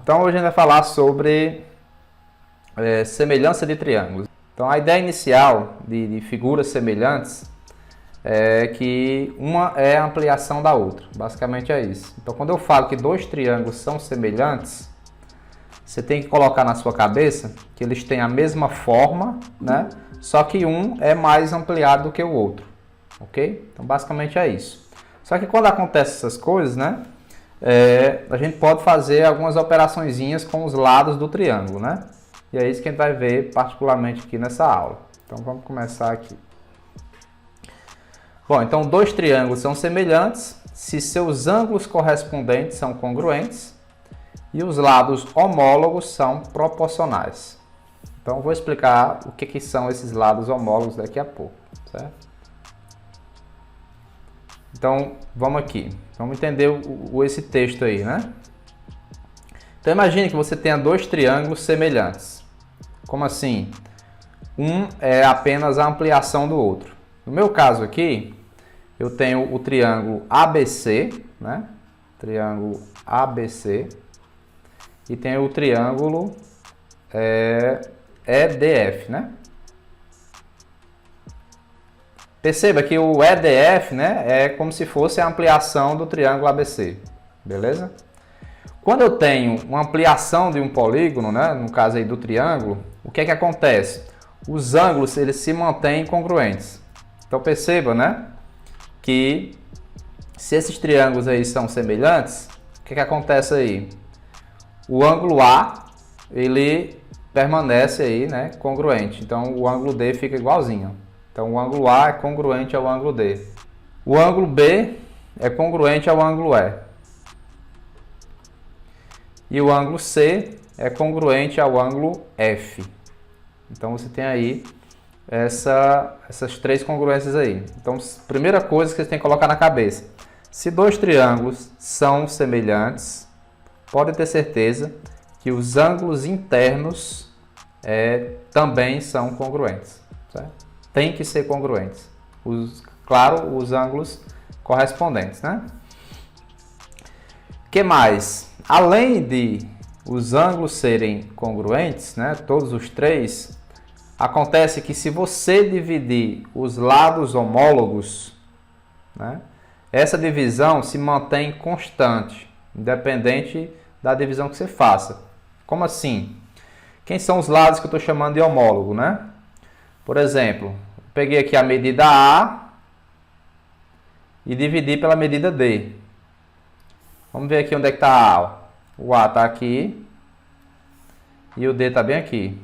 Então hoje a gente vai falar sobre semelhança de triângulos. Então a ideia inicial de figuras semelhantes é que uma é a ampliação da outra. Basicamente é isso. Então quando eu falo que dois triângulos são semelhantes, você tem que colocar na sua cabeça que eles têm a mesma forma, né? Só que um é mais ampliado do que o outro. Ok? Então basicamente é isso. Só que quando acontece essas coisas, né? A gente pode fazer algumas operaçõezinhas com os lados do triângulo, né? E é isso que a gente vai ver particularmente aqui nessa aula. Então vamos começar aqui. Bom, então dois triângulos são semelhantes se seus ângulos correspondentes são congruentes e os lados homólogos são proporcionais. Então vou explicar o que são esses lados homólogos daqui a pouco, certo? Então vamos aqui. Vamos entender esse texto aí, né? Então imagine que você tenha dois triângulos semelhantes. Como assim? Um é apenas a ampliação do outro. No meu caso aqui, eu tenho o triângulo ABC, né? Triângulo ABC. E tenho o triângulo EDF, né? Perceba que o EDF, né, é como se fosse a ampliação do triângulo ABC, beleza? Quando eu tenho uma ampliação de um polígono, né, no caso aí do triângulo, o que é que acontece? Os ângulos eles se mantêm congruentes. Então perceba, né, que se esses triângulos aí são semelhantes, o que é que acontece aí? O ângulo A ele permanece aí, né, congruente. Então o ângulo D fica igualzinho. Então, o ângulo A é congruente ao ângulo D. O ângulo B é congruente ao ângulo E. E o ângulo C é congruente ao ângulo F. Então, você tem aí essas três congruências aí. Então, primeira coisa que você tem que colocar na cabeça. Se dois triângulos são semelhantes, pode ter certeza que os ângulos internos também são congruentes, certo? Tem que ser congruentes. Claro, os ângulos correspondentes, né? O que mais? Além de os ângulos serem congruentes, né, todos os três, acontece que se você dividir os lados homólogos, né, essa divisão se mantém constante, independente da divisão que você faça. Como assim? Quem são os lados que eu estou chamando de homólogo, né? Por exemplo, peguei aqui a medida A e dividi pela medida D. Vamos ver aqui onde é que está A. Ó. O A está aqui e o D está bem aqui.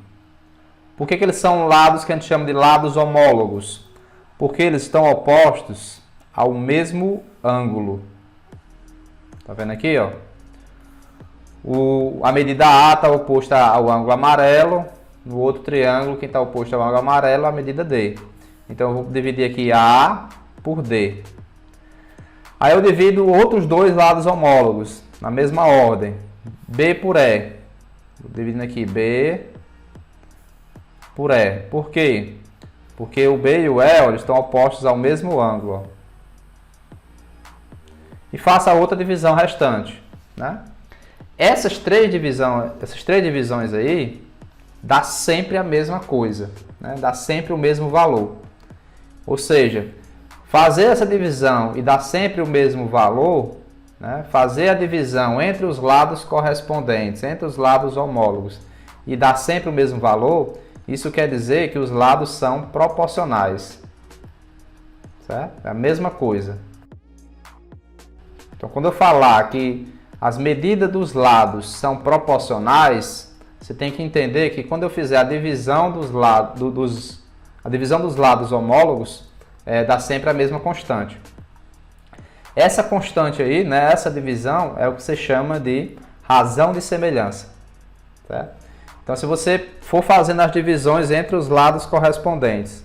Por que eles são lados que a gente chama de lados homólogos? Porque eles estão opostos ao mesmo ângulo. Está vendo aqui? Ó? A medida A está oposta ao ângulo amarelo. No outro triângulo, quem está oposto ao ângulo amarelo é a medida D. Então, eu vou dividir aqui A por D. Aí eu divido outros dois lados homólogos, na mesma ordem. B por E. Vou dividindo aqui B por E. Por quê? Porque o B e o E eles estão opostos ao mesmo ângulo. E faça a outra divisão restante, né? Essas três divisões aí dá sempre a mesma coisa, né? Dá sempre o mesmo valor. Ou seja, fazer essa divisão e dar sempre o mesmo valor, né? Fazer a divisão entre os lados correspondentes, entre os lados homólogos e dar sempre o mesmo valor, isso quer dizer que os lados são proporcionais. Certo? É a mesma coisa. Então, quando eu falar que as medidas dos lados são proporcionais, você tem que entender que quando eu fizer a divisão dos lados homólogos, dá sempre a mesma constante. Essa constante aí, né, essa divisão, é o que você chama de razão de semelhança. Certo? Então, se você for fazendo as divisões entre os lados correspondentes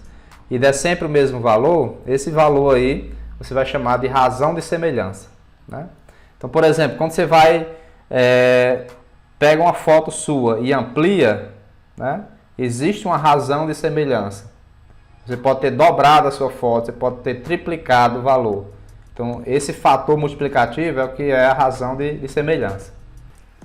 e der sempre o mesmo valor, esse valor aí você vai chamar de razão de semelhança. Né? Então, por exemplo, quando você pega uma foto sua e amplia, né, existe uma razão de semelhança. Você pode ter dobrado a sua foto, você pode ter triplicado o valor. Então, esse fator multiplicativo é o que é a razão de semelhança.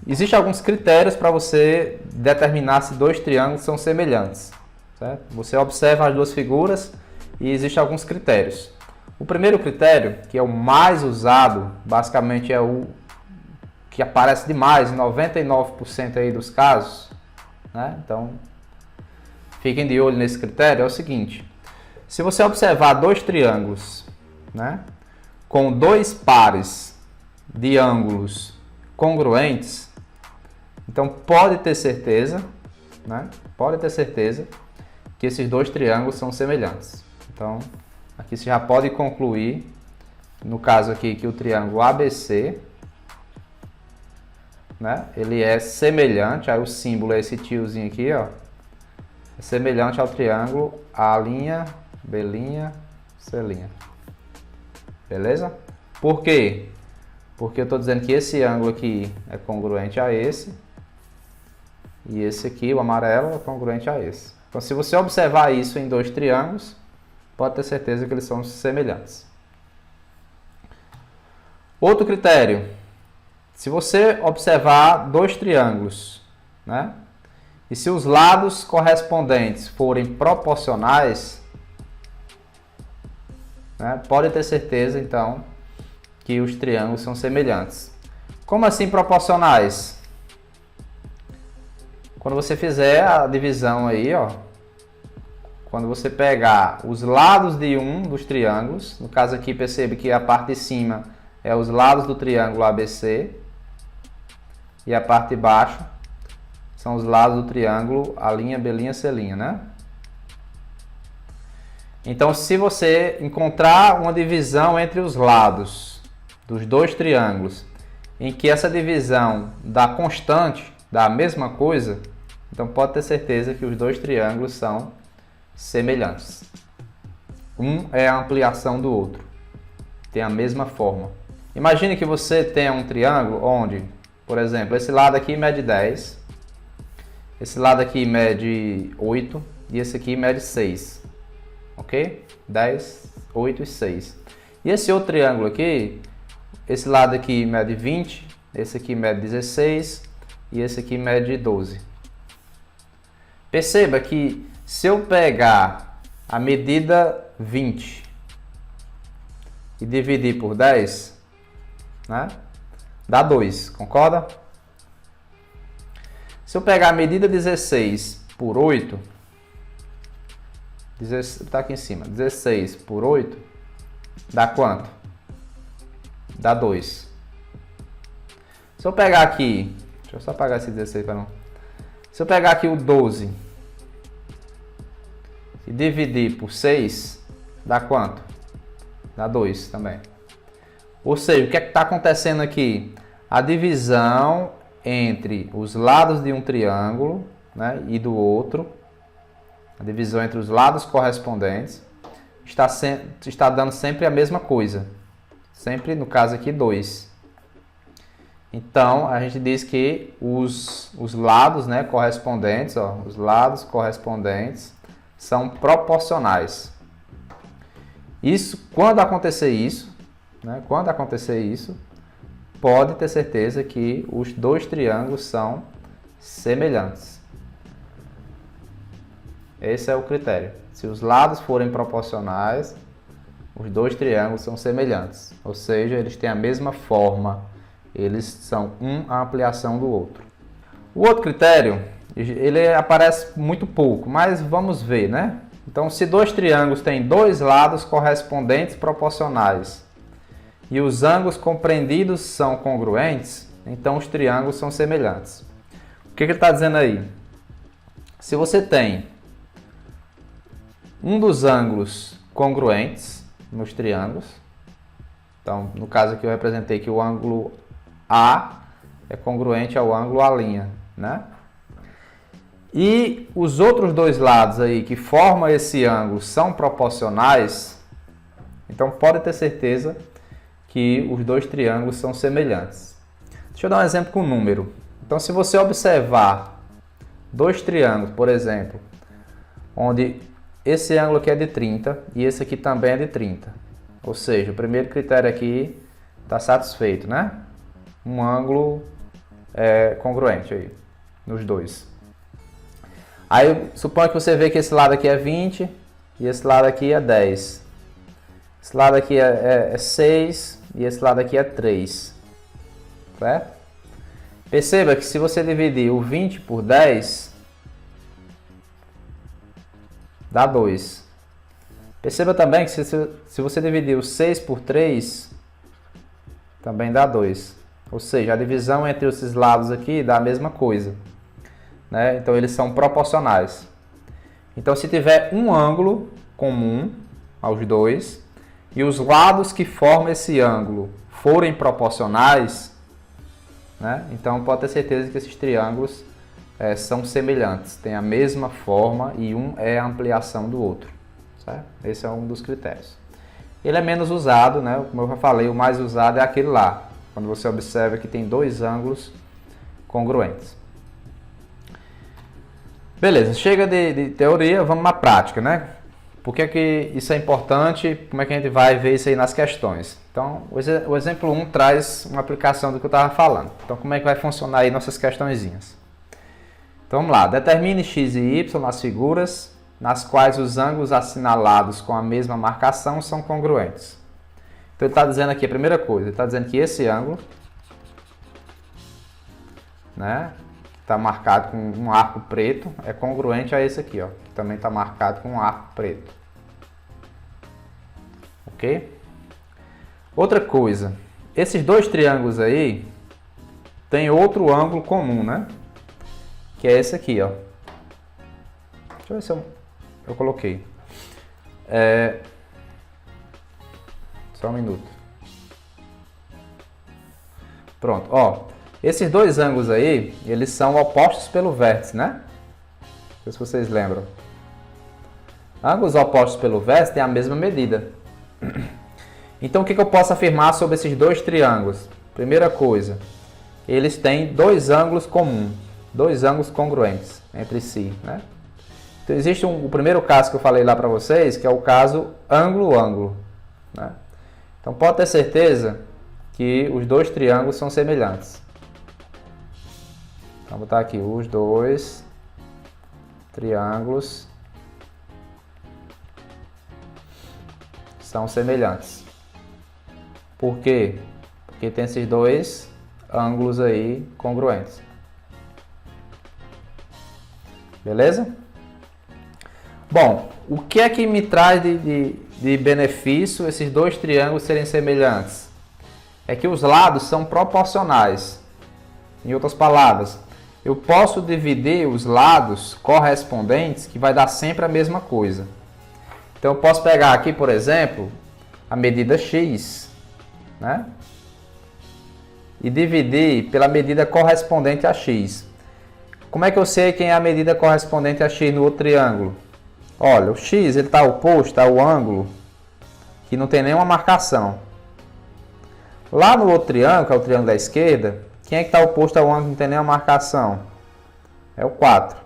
Existem alguns critérios para você determinar se dois triângulos são semelhantes. Certo? Você observa as duas figuras e existem alguns critérios. O primeiro critério, que é o mais usado, basicamente é o que aparece demais em 99% aí dos casos, né? Então, fiquem de olho nesse critério, é o seguinte: se você observar dois triângulos, né, com dois pares de ângulos congruentes, então pode ter certeza, né, pode ter certeza que esses dois triângulos são semelhantes. Então, aqui você já pode concluir, no caso aqui, que o triângulo ABC, né, ele é semelhante, aí o símbolo é esse tiozinho aqui, ó, é semelhante ao triângulo A', B', C'. Beleza? Por quê? Porque eu estou dizendo que esse ângulo aqui é congruente a esse, e esse aqui, o amarelo, é congruente a esse. Então, se você observar isso em dois triângulos, pode ter certeza que eles são semelhantes. Outro critério: se você observar dois triângulos, né, e se os lados correspondentes forem proporcionais, né, pode ter certeza, então, que os triângulos são semelhantes. Como assim proporcionais? Quando você fizer a divisão aí, ó, quando você pegar os lados de um dos triângulos, no caso aqui percebe que a parte de cima é os lados do triângulo ABC e a parte de baixo são os lados do triângulo A', B', C', né? Então, se você encontrar uma divisão entre os lados dos dois triângulos, em que essa divisão dá constante, dá a mesma coisa, então pode ter certeza que os dois triângulos são semelhantes. Um é a ampliação do outro, tem a mesma forma. Imagine que você tenha um triângulo onde, por exemplo, esse lado aqui mede 10, esse lado aqui mede 8 e esse aqui mede 6. Ok? 10, 8 e 6. E esse outro triângulo aqui, esse lado aqui mede 20, esse aqui mede 16 e esse aqui mede 12. Perceba que se eu pegar a medida 20 e dividir por 10, né, dá 2, concorda? Se eu pegar a medida 16 por 8, está aqui em cima, 16 por 8, dá quanto? Dá 2. Se eu pegar aqui, deixa eu só apagar esse 16 para não. Se eu pegar aqui o 12 e dividir por 6, dá quanto? Dá 2 também. Ou seja, o que é que está acontecendo aqui? A divisão entre os lados de um triângulo, né, e do outro, a divisão entre os lados correspondentes, está dando sempre a mesma coisa. Sempre, no caso aqui, 2. Então, a gente diz que os lados, né, correspondentes, ó, os lados correspondentes são proporcionais. Isso, quando acontecer isso, né, pode ter certeza que os dois triângulos são semelhantes. Esse é o critério. Se os lados forem proporcionais, os dois triângulos são semelhantes. Ou seja, eles têm a mesma forma. Eles são a ampliação do outro. O outro critério, ele aparece muito pouco, mas vamos ver, né? Então, se dois triângulos têm dois lados correspondentes proporcionais e os ângulos compreendidos são congruentes, então os triângulos são semelhantes. O que ele está dizendo aí? Se você tem um dos ângulos congruentes nos triângulos, então no caso aqui eu representei que o ângulo A é congruente ao ângulo A', né? E os outros dois lados aí que formam esse ângulo são proporcionais, então pode ter certeza que os dois triângulos são semelhantes. Deixa eu dar um exemplo com número. Então, se você observar dois triângulos, por exemplo, onde esse ângulo aqui é de 30 e esse aqui também é de 30. Ou seja, o primeiro critério aqui está satisfeito, né? Um ângulo congruente aí, nos dois. Aí, suponha que você vê que esse lado aqui é 20 e esse lado aqui é 10. Esse lado aqui é 6 e esse lado aqui é 3. Certo? Perceba que se você dividir o 20 por 10, dá 2. Perceba também que se você dividir o 6 por 3, também dá 2. Ou seja, a divisão entre esses lados aqui dá a mesma coisa. Né? Então, eles são proporcionais. Então, se tiver um ângulo comum aos dois e os lados que formam esse ângulo forem proporcionais, né? Então pode ter certeza que esses triângulos são semelhantes, têm a mesma forma e um é a ampliação do outro. Certo? Esse é um dos critérios. Ele é menos usado, né? Como eu já falei, o mais usado é aquele lá, quando você observa que tem dois ângulos congruentes. Beleza, chega de teoria, vamos na prática, né? Por que isso é importante? Como é que a gente vai ver isso aí nas questões? Então, o exemplo 1 traz uma aplicação do que eu estava falando. Então, como é que vai funcionar aí nossas questõezinhas? Então, vamos lá. Determine x e y nas figuras nas quais os ângulos assinalados com a mesma marcação são congruentes. Então, ele está dizendo aqui a primeira coisa. Ele está dizendo que esse ângulo, né, está marcado com um arco preto, é congruente a esse aqui, ó, que também está marcado com um arco preto. Ok? Outra coisa, esses dois triângulos aí tem outro ângulo comum, né? Que é esse aqui, ó. Deixa eu ver se eu coloquei. Só um minuto. Pronto, ó. Esses dois ângulos aí, eles são opostos pelo vértice, né? Não sei se vocês lembram. Ângulos opostos pelo vértice têm a mesma medida. Então, o que eu posso afirmar sobre esses dois triângulos? Primeira coisa, eles têm dois ângulos comuns, dois ângulos congruentes entre si, né? Então, existe o primeiro caso que eu falei lá para vocês, que é o caso ângulo-ângulo, né? Então, pode ter certeza que os dois triângulos são semelhantes. Vou botar aqui os dois triângulos são semelhantes. Por quê? Porque tem esses dois ângulos aí congruentes. Beleza? Bom, o que é que me traz de benefício esses dois triângulos serem semelhantes? É que os lados são proporcionais. Em outras palavras, eu posso dividir os lados correspondentes, que vai dar sempre a mesma coisa. Então, eu posso pegar aqui, por exemplo, a medida x, né? E dividir pela medida correspondente a x. Como é que eu sei quem é a medida correspondente a x no outro triângulo? Olha, o x está oposto ao ângulo que não tem nenhuma marcação. Lá no outro triângulo, que é o triângulo da esquerda, quem é que está oposto ao ângulo que não tem nenhuma marcação? É o 4.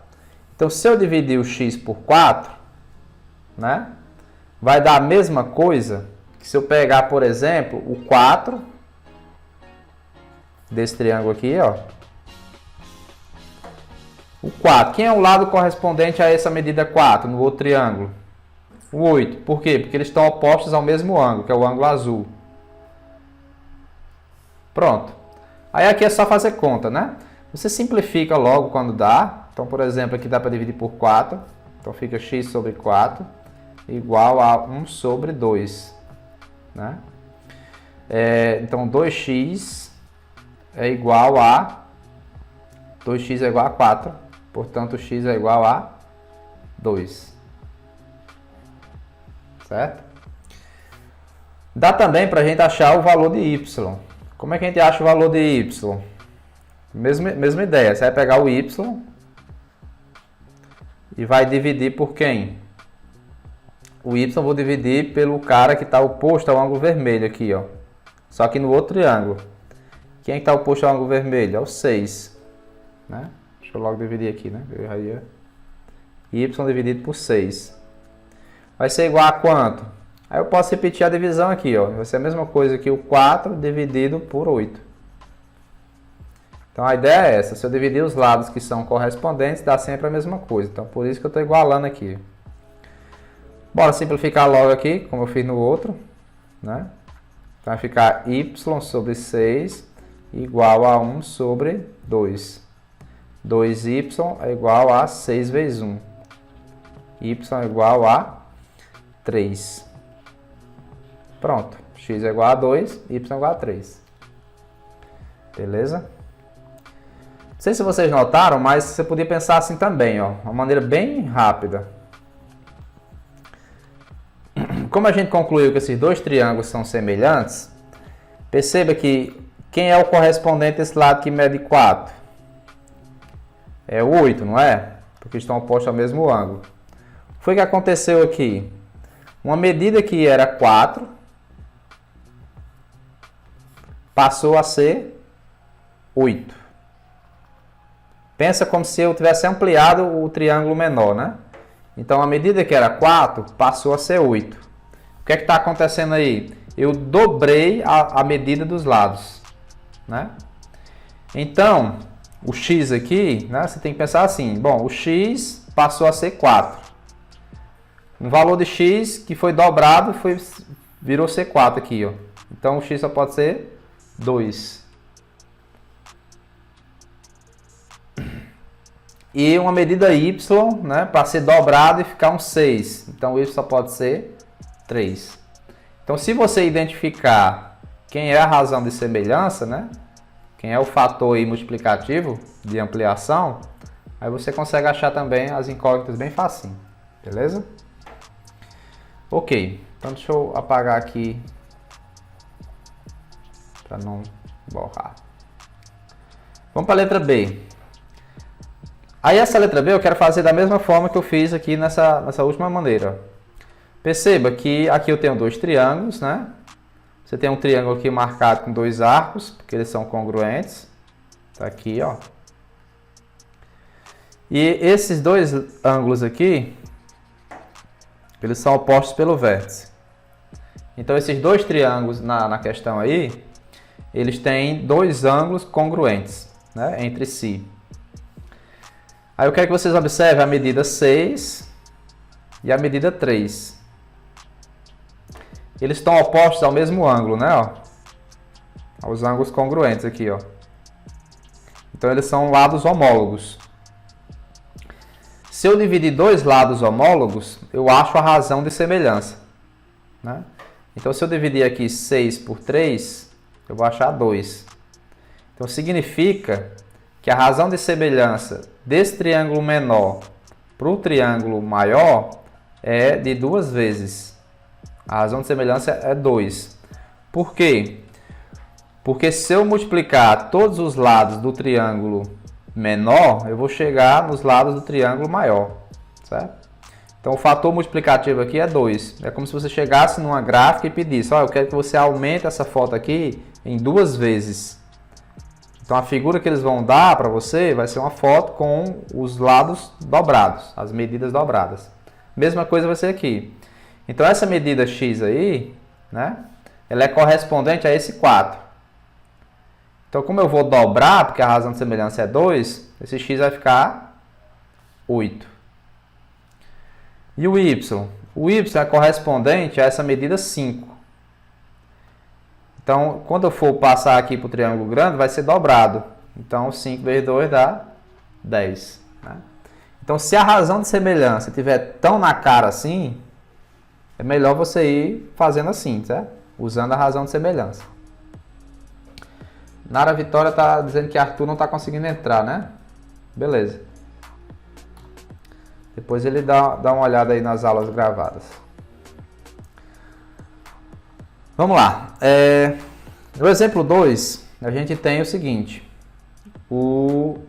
Então, se eu dividir o x por 4, né, vai dar a mesma coisa que se eu pegar, por exemplo, o 4 desse triângulo aqui, ó. O 4. Quem é o lado correspondente a essa medida 4 no outro triângulo? O 8. Por quê? Porque eles estão opostos ao mesmo ângulo, que é o ângulo azul. Pronto. Aí aqui é só fazer conta, né? Você simplifica logo quando dá. Então, por exemplo, aqui dá para dividir por 4. Então, fica x sobre 4 igual a 1 sobre 2. Né? Então, 2x é igual a 2x é igual a 4. Portanto, x é igual a 2. Certo? Dá também para a gente achar o valor de y. Como é que a gente acha o valor de y? Mesma ideia, você vai pegar o y e vai dividir por quem? O y eu vou dividir pelo cara que está oposto ao ângulo vermelho aqui, ó. Só que no outro triângulo. Quem é que está oposto ao ângulo vermelho? É o 6. Né? Deixa eu logo dividir aqui, né? Y dividido por 6. Vai ser igual a quanto? Aí eu posso repetir a divisão aqui, ó. Vai ser a mesma coisa que o 4 dividido por 8. Então a ideia é essa, se eu dividir os lados que são correspondentes, dá sempre a mesma coisa. Então por isso que eu estou igualando aqui. Bora simplificar logo aqui, como eu fiz no outro, né? Então vai ficar y sobre 6 igual a 1 sobre 2. 2y é igual a 6 vezes 1. Y é igual a 3. Pronto. X é igual a 2, y é igual a 3. Beleza? Não sei se vocês notaram, mas você podia pensar assim também, ó, uma maneira bem rápida. Como a gente concluiu que esses dois triângulos são semelhantes, perceba que quem é o correspondente desse lado que mede 4? É o 8, não é? Porque estão opostos ao mesmo ângulo. O que foi que aconteceu aqui? Uma medida que era 4 passou a ser 8. Pensa como se eu tivesse ampliado o triângulo menor, né? Então, a medida que era 4 passou a ser 8. O que é que está acontecendo aí? Eu dobrei a medida dos lados, né? Então, o x aqui, né, você tem que pensar assim, bom, o x passou a ser 4. Um valor de x que foi dobrado virou ser 4 aqui, ó. Então, o x só pode ser 2. E uma medida y, né, para ser dobrado e ficar um 6. Então, y só pode ser 3. Então, se você identificar quem é a razão de semelhança, né, quem é o fator aí multiplicativo de ampliação, aí você consegue achar também as incógnitas bem facinho. Beleza? Ok. Então, deixa eu apagar aqui para não borrar. Vamos para a letra B. Aí essa letra B eu quero fazer da mesma forma que eu fiz aqui nessa última maneira. Perceba que aqui eu tenho dois triângulos, né? Você tem um triângulo aqui marcado com dois arcos, porque eles são congruentes. Tá aqui, ó. E esses dois ângulos aqui, eles são opostos pelo vértice. Então esses dois triângulos na questão aí, eles têm dois ângulos congruentes, né, entre si. Aí eu quero que vocês observem a medida 6 e a medida 3. Eles estão opostos ao mesmo ângulo, né? Ó, aos ângulos congruentes aqui, ó. Então eles são lados homólogos. Se eu dividir dois lados homólogos, eu acho a razão de semelhança, né? Então se eu dividir aqui 6 por 3, eu vou achar 2. Então significa que a razão de semelhança desse triângulo menor para o triângulo maior é de 2 vezes. A razão de semelhança é 2. Por quê? Porque se eu multiplicar todos os lados do triângulo menor, eu vou chegar nos lados do triângulo maior, certo? Então o fator multiplicativo aqui é 2. É como se você chegasse numa gráfica e pedisse, ó, eu quero que você aumente essa foto aqui em 2 vezes. Então a figura que eles vão dar para você vai ser uma foto com os lados dobrados, as medidas dobradas. Mesma coisa vai ser aqui. Então essa medida x aí, né, ela é correspondente a esse 4. Então como eu vou dobrar, porque a razão de semelhança é 2, esse x vai ficar 8. E o y? O y é correspondente a essa medida 5. Então, quando eu for passar aqui para o triângulo grande, vai ser dobrado. Então, 5 vezes 2 dá 10. Né? Então, se a razão de semelhança estiver tão na cara assim, é melhor você ir fazendo assim, certo? Usando a razão de semelhança. Nara Vitória está dizendo que Arthur não está conseguindo entrar, né? Beleza. Depois ele dá uma olhada aí nas aulas gravadas. Vamos lá. No exemplo 2, a gente tem o seguinte. O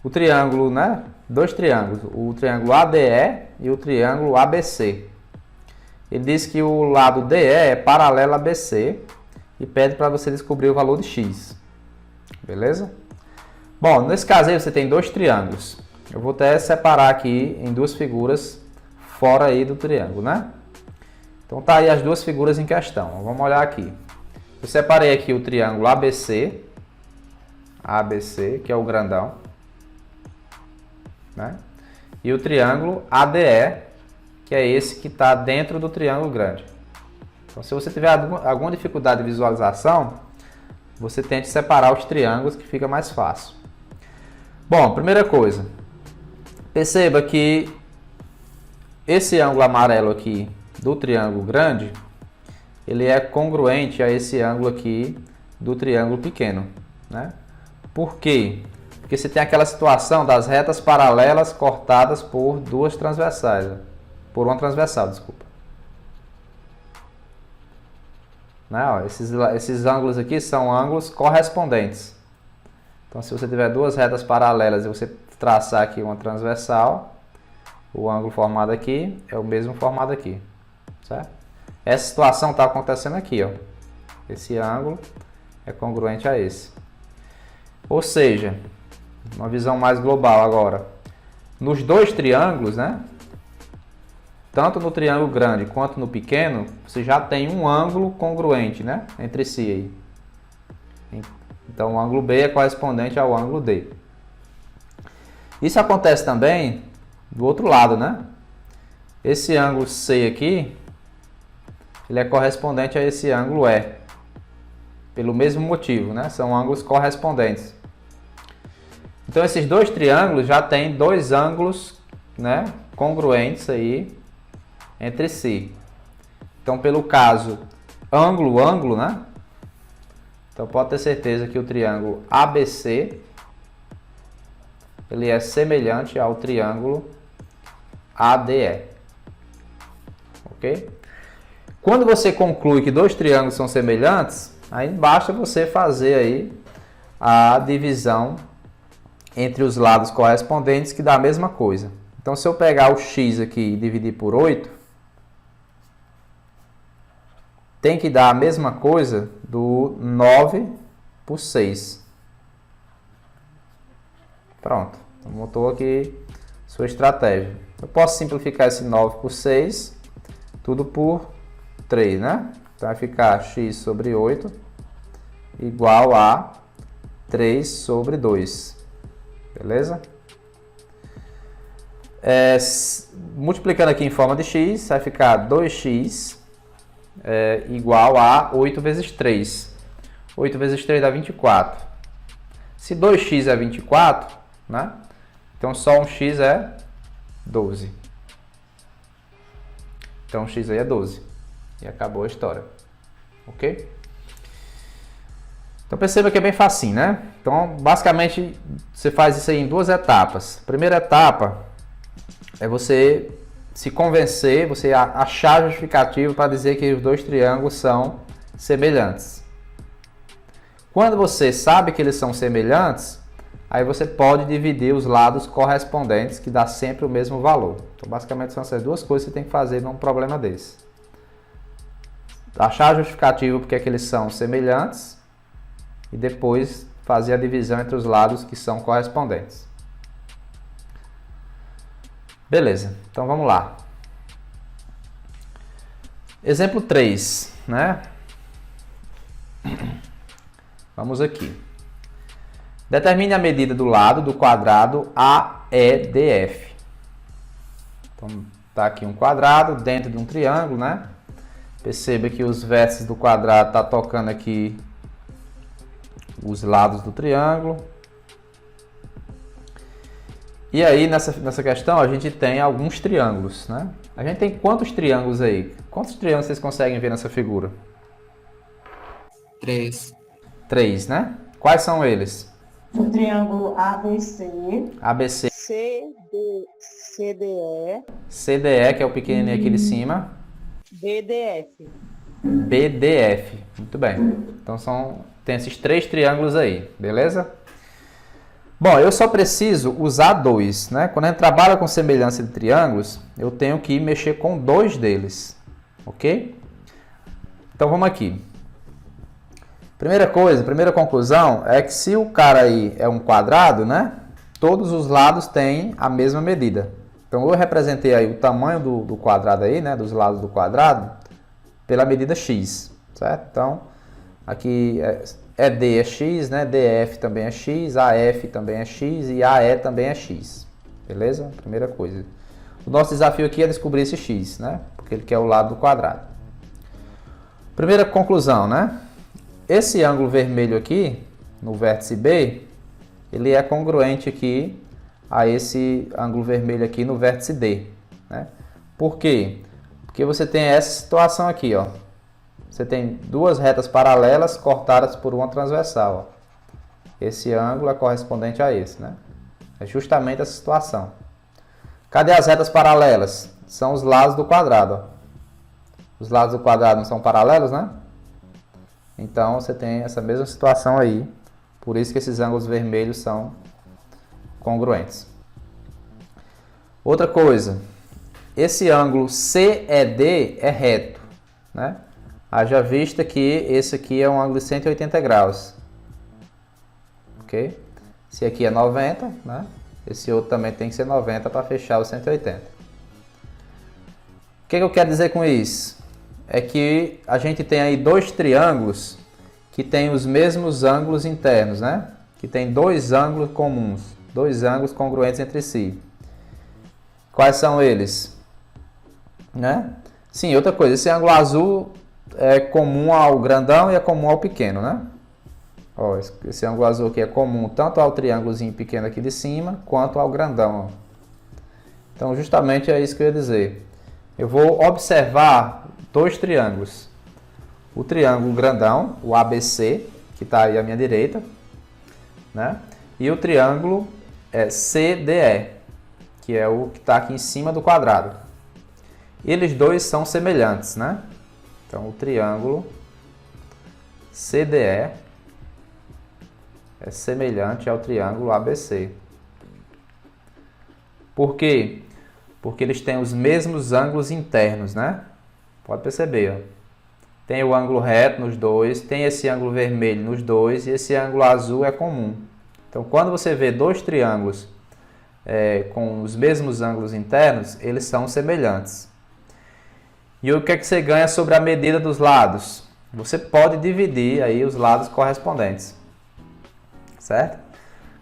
triângulo, né? Dois triângulos. O triângulo ADE e o triângulo ABC. Ele diz que o lado DE é paralelo a BC e pede para você descobrir o valor de x. Beleza? Bom, nesse caso aí você tem dois triângulos. Eu vou até separar aqui em duas figuras fora aí do triângulo, né? Então tá aí as duas figuras em questão. Vamos olhar aqui. Eu separei aqui o triângulo ABC. ABC, que é o grandão, né? E o triângulo ADE, que é esse que está dentro do triângulo grande. Então, se você tiver alguma dificuldade de visualização, você tente separar os triângulos, que fica mais fácil. Bom, primeira coisa, perceba que esse ângulo amarelo aqui do triângulo grande, ele é congruente a esse ângulo aqui do triângulo pequeno, né? Por quê? Porque você tem aquela situação das retas paralelas cortadas por duas transversais, por uma transversal, desculpa. Né? Ó, esses ângulos aqui são ângulos correspondentes. Então, se você tiver duas retas paralelas e você traçar aqui uma transversal, o ângulo formado aqui é o mesmo formado aqui, certo? Essa situação está acontecendo aqui, ó. Esse ângulo é congruente a esse. Ou seja, uma visão mais global agora. Nos dois triângulos, né? Tanto no triângulo grande quanto no pequeno, você já tem um ângulo congruente, né? Entre si aí. Então, o ângulo B é correspondente ao ângulo D. Isso acontece também do outro lado, né? Esse ângulo C aqui, ele é correspondente a esse ângulo E. Pelo mesmo motivo, né? São ângulos correspondentes. Então, esses dois triângulos já têm dois ângulos, né, congruentes aí entre si. Então, pelo caso ângulo, né? Então, pode ter certeza que o triângulo ABC ele é semelhante ao triângulo ADE. Ok? Quando você conclui que dois triângulos são semelhantes, aí basta você fazer aí a divisão entre os lados correspondentes, que dá a mesma coisa. Então, se eu pegar o x aqui e dividir por 8, tem que dar a mesma coisa do 9 por 6. Pronto. Então, montou aqui sua estratégia. Eu posso simplificar esse 9 por 6, tudo por 3, né? Então, vai ficar x sobre 8 igual a 3 sobre 2. Beleza? Multiplicando aqui em forma de x, vai ficar 2x igual a 8 vezes 3. 8 vezes 3 dá 24. Se 2x é 24, né? Então só um x é 12. Então o x aí é 12. E acabou a história. Ok? Então perceba que é bem facinho, né? Então basicamente você faz isso aí em duas etapas. A primeira etapa é você se convencer, você achar justificativo para dizer que os dois triângulos são semelhantes. Quando você sabe que eles são semelhantes, aí você pode dividir os lados correspondentes, que dá sempre o mesmo valor. Então basicamente são essas duas coisas que você tem que fazer num problema desse. Achar justificativo porque é que eles são semelhantes e depois fazer a divisão entre os lados que são correspondentes. Beleza, então vamos lá. Exemplo 3, né? Vamos aqui. Determine a medida do lado do quadrado AEDF. Então, tá aqui um quadrado dentro de um triângulo, né? Perceba que os vértices do quadrado tá tocando aqui os lados do triângulo. E aí, nessa questão, a gente tem alguns triângulos, né? A gente tem quantos triângulos aí? Quantos triângulos vocês conseguem ver nessa figura? 3. 3, né? Quais são eles? O triângulo ABC, ABC, CDE, CDE, que é o pequenininho aqui de cima, BDF. BDF. Muito bem. Então tem esses 3 triângulos aí, beleza? Bom, eu só preciso usar 2, né? Quando a gente trabalha com semelhança de triângulos, eu tenho que mexer com 2 deles, ok? Então vamos aqui. Primeira coisa, primeira conclusão é que se o cara aí é um quadrado, né? Todos os lados têm a mesma medida. Então eu representei aí o tamanho do quadrado aí, né? Dos lados do quadrado, pela medida x, certo? Então aqui ED é x, né? DF também é x, AF também é x e AE também é x. Beleza? Primeira coisa. O nosso desafio aqui é descobrir esse x, né? Porque ele quer o lado do quadrado. Primeira conclusão, né? Esse ângulo vermelho aqui, no vértice B, ele é congruente aqui a esse ângulo vermelho aqui no vértice D, né? Por quê? Porque você tem essa situação aqui, ó. Você tem duas retas paralelas cortadas por uma transversal, ó. Esse ângulo é correspondente a esse, né? É justamente essa situação. Cadê as retas paralelas? São os lados do quadrado, ó. Os lados do quadrado não são paralelos, né? Então você tem essa mesma situação aí. Por isso que esses ângulos vermelhos são congruentes. Outra coisa, esse ângulo CED é reto, né? Haja vista que esse aqui é um ângulo de 180 graus. Ok? Esse aqui é 90, né? Esse outro também tem que ser 90 para fechar o 180. O que eu quero dizer com isso? É que a gente tem aí dois triângulos que têm os mesmos ângulos internos, né? Que tem dois ângulos comuns, dois ângulos congruentes entre si. Quais são eles? Né? Sim, outra coisa, esse ângulo azul é comum ao grandão e é comum ao pequeno, né? Ó, esse ângulo azul aqui é comum tanto ao triângulozinho pequeno aqui de cima, quanto ao grandão, ó. Então, justamente é isso que eu ia dizer. Eu vou observar dois triângulos. O triângulo grandão, o ABC, que está aí à minha direita, né? E o triângulo CDE, que é o que está aqui em cima do quadrado. Eles dois são semelhantes, né? Então, o triângulo CDE é semelhante ao triângulo ABC. Por quê? Porque eles têm os mesmos ângulos internos, né? Pode perceber, ó. Tem o ângulo reto nos dois, tem esse ângulo vermelho nos dois e esse ângulo azul é comum. Então, quando você vê dois triângulos com os mesmos ângulos internos, eles são semelhantes. E o que é que você ganha sobre a medida dos lados? Você pode dividir aí os lados correspondentes, certo?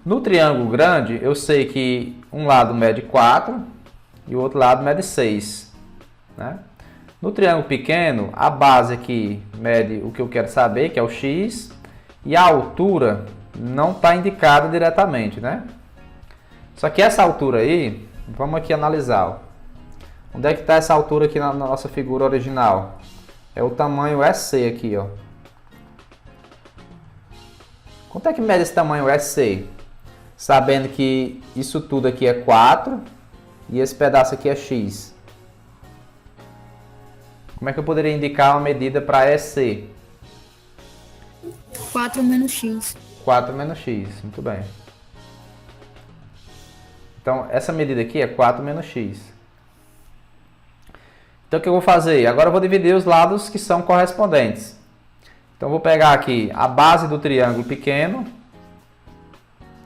No triângulo grande, eu sei que um lado mede 4 e o outro lado mede 6, né? No triângulo pequeno, a base aqui mede o que eu quero saber, que é o x, e a altura não está indicada diretamente, né? Só que essa altura aí, vamos aqui analisar, ó. Onde é que está essa altura aqui na nossa figura original? É o tamanho SC aqui, ó. Quanto é que mede esse tamanho SC? Sabendo que isso tudo aqui é 4 e esse pedaço aqui é x. Como é que eu poderia indicar uma medida para SC? 4 menos x. 4 menos x, muito bem. Então, essa medida aqui é 4 menos x. Então, o que eu vou fazer? Agora eu vou dividir os lados que são correspondentes. Então, eu vou pegar aqui a base do triângulo pequeno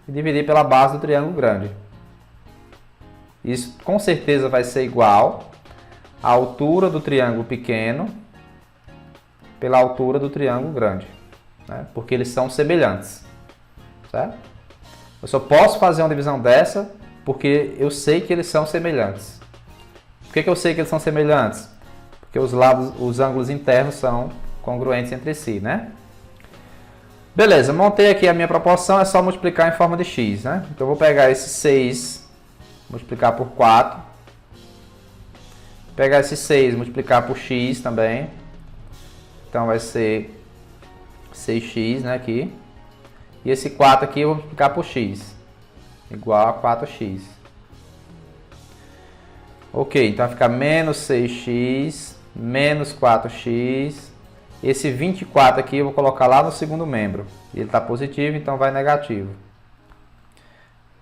e dividir pela base do triângulo grande. Isso com certeza vai ser igual à altura do triângulo pequeno pela altura do triângulo grande, né? Porque eles são semelhantes, certo? Eu só posso fazer uma divisão dessa porque eu sei que eles são semelhantes. Por que eu sei que eles são semelhantes? Porque os ângulos internos são congruentes entre si, né? Beleza, montei aqui a minha proporção, é só multiplicar em forma de x, né? Então eu vou pegar esse 6, multiplicar por 4. Pegar esse 6, multiplicar por x também. Então vai ser 6x, né, aqui. E esse 4 aqui eu vou multiplicar por x, igual a 4x. Ok, então vai ficar menos 6x, menos 4x. Esse 24 aqui eu vou colocar lá no segundo membro. Ele está positivo, então vai negativo.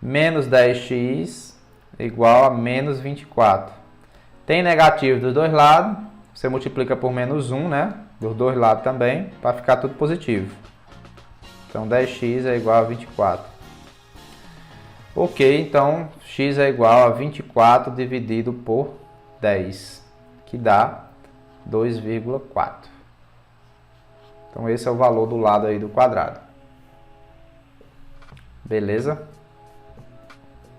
Menos 10x igual a menos 24. Tem negativo dos dois lados. Você multiplica por menos 1, né? Dos dois lados também, para ficar tudo positivo. Então 10x é igual a 24. Ok, então x é igual a 24 dividido por 10, que dá 2,4. Então esse é o valor do lado aí do quadrado. Beleza?